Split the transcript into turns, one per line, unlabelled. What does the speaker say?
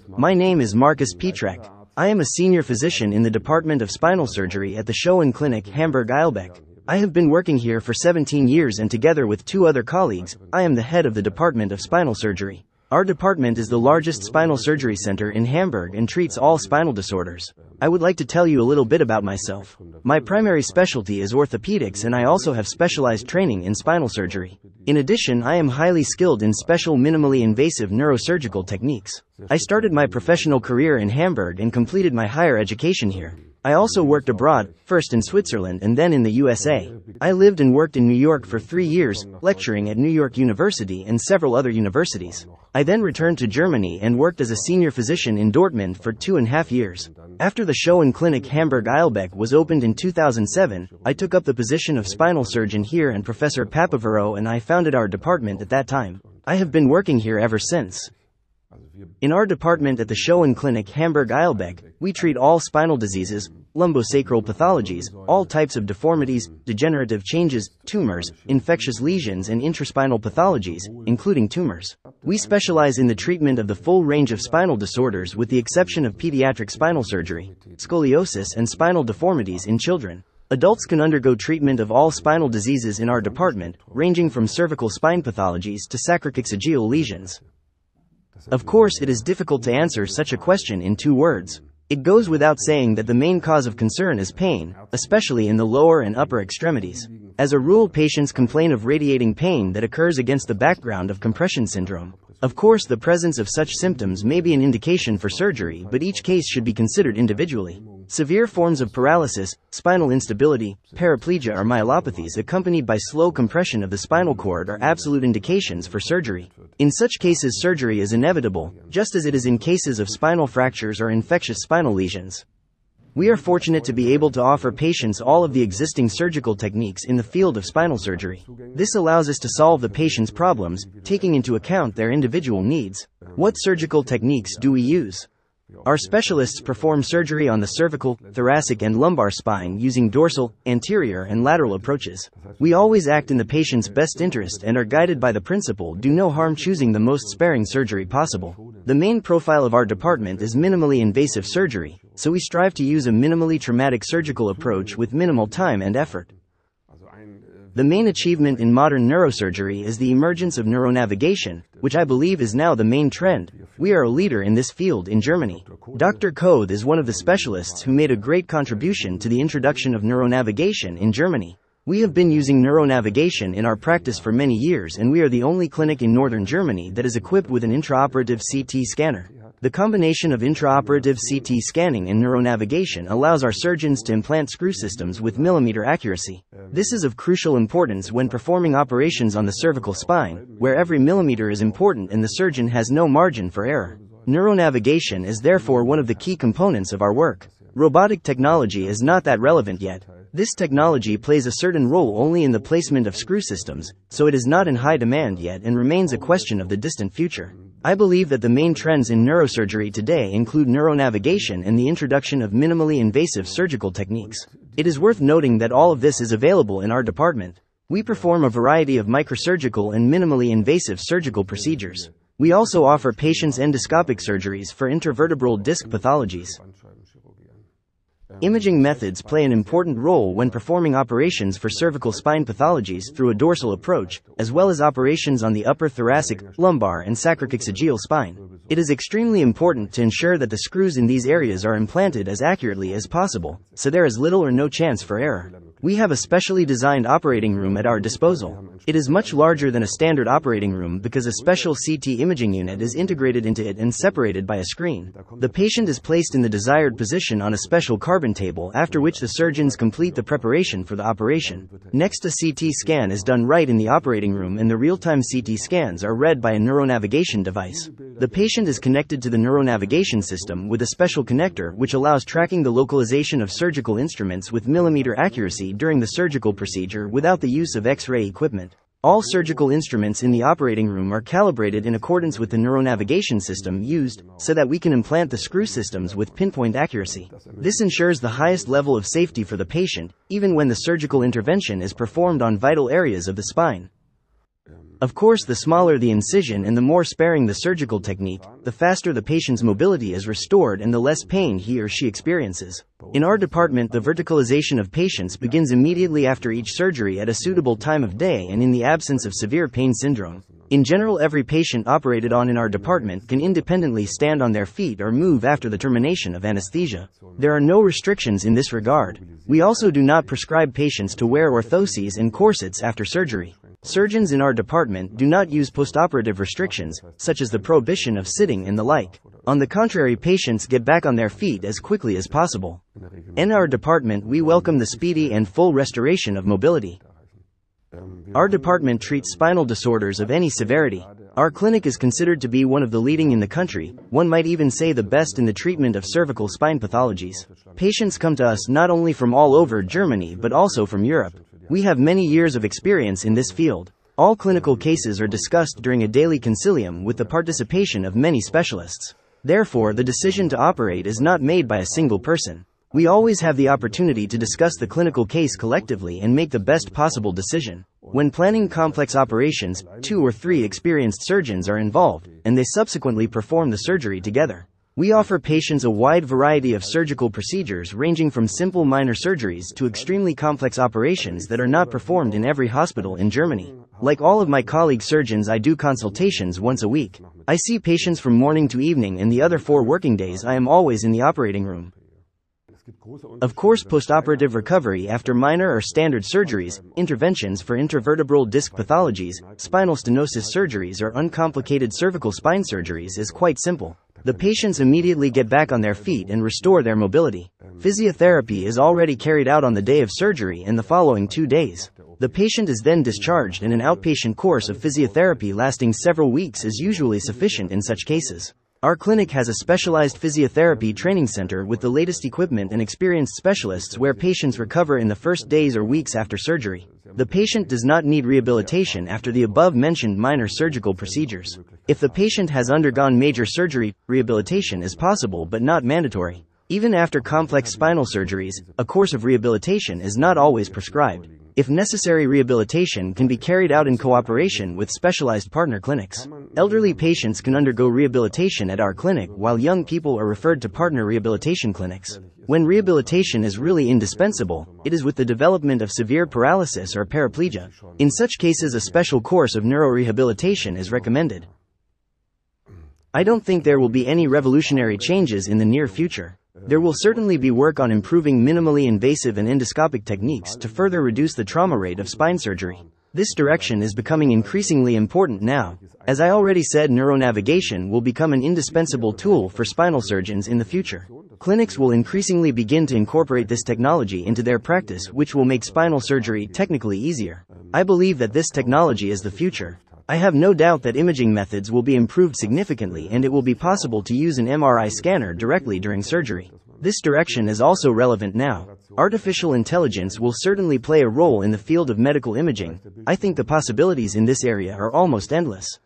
My name is Markus Pietrek. I am a senior physician in the Department of Spinal Surgery at the Schoen Clinic, Hamburg, Eilbek. I have been working here for 17 years and together with 2 other colleagues, I am the head of the Department of Spinal Surgery. Our department is the largest spinal surgery center in Hamburg and treats all spinal disorders. I would like to tell you a little bit about myself. My primary specialty is orthopedics and I also have specialized training in spinal surgery. In addition, I am highly skilled in special minimally invasive neurosurgical techniques. I started my professional career in Hamburg and completed my higher education here. I also worked abroad, first in Switzerland and then in the USA. I lived and worked in New York for 3 years, lecturing at New York University and several other universities. I then returned to Germany and worked as a senior physician in Dortmund for 2.5 years. After the Schoen Clinic Hamburg Eilbek was opened in 2007, I took up the position of spinal surgeon here and Professor Papavero and I founded our department at that time. I have been working here ever since. In our department at the Schoen Clinic Hamburg Eilbek, we treat all spinal diseases, lumbosacral pathologies, all types of deformities, degenerative changes, tumors, infectious lesions and intraspinal pathologies, including tumors. We specialize in the treatment of the full range of spinal disorders with the exception of pediatric spinal surgery, scoliosis and spinal deformities in children. Adults can undergo treatment of all spinal diseases in our department, ranging from cervical spine pathologies to sacrooccygeal lesions. Of course, it is difficult to answer such a question in 2 words. It goes without saying that the main cause of concern is pain, especially in the lower and upper extremities. As a rule, patients complain of radiating pain that occurs against the background of compression syndrome. Of course, the presence of such symptoms may be an indication for surgery, but each case should be considered individually. Severe forms of paralysis, spinal instability, paraplegia or myelopathies accompanied by slow compression of the spinal cord are absolute indications for surgery. In such cases, surgery is inevitable, just as it is in cases of spinal fractures or infectious spinal lesions. We are fortunate to be able to offer patients all of the existing surgical techniques in the field of spinal surgery. This allows us to solve the patient's problems, taking into account their individual needs. What surgical techniques do we use? Our specialists perform surgery on the cervical, thoracic and lumbar spine using dorsal, anterior and lateral approaches. We always act in the patient's best interest and are guided by the principle do no harm, choosing the most sparing surgery possible. The main profile of our department is minimally invasive surgery, so we strive to use a minimally traumatic surgical approach with minimal time and effort. The main achievement in modern neurosurgery is the emergence of neuronavigation, which I believe is now the main trend. We are a leader in this field in Germany. Dr. Koth is one of the specialists who made a great contribution to the introduction of neuronavigation in Germany. We have been using neuronavigation in our practice for many years and we are the only clinic in northern Germany that is equipped with an intraoperative CT scanner. The combination of intraoperative CT scanning and neuronavigation allows our surgeons to implant screw systems with millimeter accuracy. This is of crucial importance when performing operations on the cervical spine, where every millimeter is important and the surgeon has no margin for error. Neuronavigation is therefore one of the key components of our work. Robotic technology is not that relevant yet. This technology plays a certain role only in the placement of screw systems, so it is not in high demand yet and remains a question of the distant future. I believe that the main trends in neurosurgery today include neuronavigation and the introduction of minimally invasive surgical techniques. It is worth noting that all of this is available in our department. We perform a variety of microsurgical and minimally invasive surgical procedures. We also offer patients endoscopic surgeries for intervertebral disc pathologies. Imaging methods play an important role when performing operations for cervical spine pathologies through a dorsal approach, as well as operations on the upper thoracic, lumbar and sacrooccygeal spine. It is extremely important to ensure that the screws in these areas are implanted as accurately as possible, so there is little or no chance for error. We have a specially designed operating room at our disposal. It is much larger than a standard operating room because a special CT imaging unit is integrated into it and separated by a screen. The patient is placed in the desired position on a special carbon table, after which the surgeons complete the preparation for the operation. Next, a CT scan is done right in the operating room and the real-time CT scans are read by a neuronavigation device. The patient is connected to the neuronavigation system with a special connector which allows tracking the localization of surgical instruments with millimeter accuracy during the surgical procedure without the use of X-ray equipment. All surgical instruments in the operating room are calibrated in accordance with the neuronavigation system used, so that we can implant the screw systems with pinpoint accuracy. This ensures the highest level of safety for the patient, even when the surgical intervention is performed on vital areas of the spine. Of course, the smaller the incision and the more sparing the surgical technique, the faster the patient's mobility is restored and the less pain he or she experiences. In our department, the verticalization of patients begins immediately after each surgery at a suitable time of day and in the absence of severe pain syndrome. In general, every patient operated on in our department can independently stand on their feet or move after the termination of anesthesia. There are no restrictions in this regard. We also do not prescribe patients to wear orthoses and corsets after surgery. Surgeons in our department do not use postoperative restrictions, such as the prohibition of sitting and the like. On the contrary, patients get back on their feet as quickly as possible. In our department, we welcome the speedy and full restoration of mobility. Our department treats spinal disorders of any severity. Our clinic is considered to be one of the leading in the country, one might even say the best in the treatment of cervical spine pathologies. Patients come to us not only from all over Germany but also from Europe. We have many years of experience in this field. All clinical cases are discussed during a daily consilium with the participation of many specialists. Therefore, the decision to operate is not made by a single person. We always have the opportunity to discuss the clinical case collectively and make the best possible decision. When planning complex operations, 2 or 3 experienced surgeons are involved, and they subsequently perform the surgery together. We offer patients a wide variety of surgical procedures ranging from simple minor surgeries to extremely complex operations that are not performed in every hospital in Germany. Like all of my colleague surgeons, I do consultations once a week. I see patients from morning to evening, and the other 4 working days I am always in the operating room. Of course, postoperative recovery after minor or standard surgeries, interventions for intervertebral disc pathologies, spinal stenosis surgeries or uncomplicated cervical spine surgeries is quite simple. The patients immediately get back on their feet and restore their mobility. Physiotherapy is already carried out on the day of surgery and the following 2 days. The patient is then discharged, and an outpatient course of physiotherapy lasting several weeks is usually sufficient in such cases. Our clinic has a specialized physiotherapy training center with the latest equipment and experienced specialists where patients recover in the first days or weeks after surgery. The patient does not need rehabilitation after the above-mentioned minor surgical procedures. If the patient has undergone major surgery, rehabilitation is possible but not mandatory. Even after complex spinal surgeries, a course of rehabilitation is not always prescribed. If necessary, rehabilitation can be carried out in cooperation with specialized partner clinics. Elderly patients can undergo rehabilitation at our clinic, while young people are referred to partner rehabilitation clinics. When rehabilitation is really indispensable, it is with the development of severe paralysis or paraplegia. In such cases, a special course of neurorehabilitation is recommended. I don't think there will be any revolutionary changes in the near future. There will certainly be work on improving minimally invasive and endoscopic techniques to further reduce the trauma rate of spine surgery. This direction is becoming increasingly important now. As I already said, neuronavigation will become an indispensable tool for spinal surgeons in the future. Clinics will increasingly begin to incorporate this technology into their practice, which will make spinal surgery technically easier. I believe that this technology is the future. I have no doubt that imaging methods will be improved significantly, and it will be possible to use an MRI scanner directly during surgery. This direction is also relevant now. Artificial intelligence will certainly play a role in the field of medical imaging. I think the possibilities in this area are almost endless.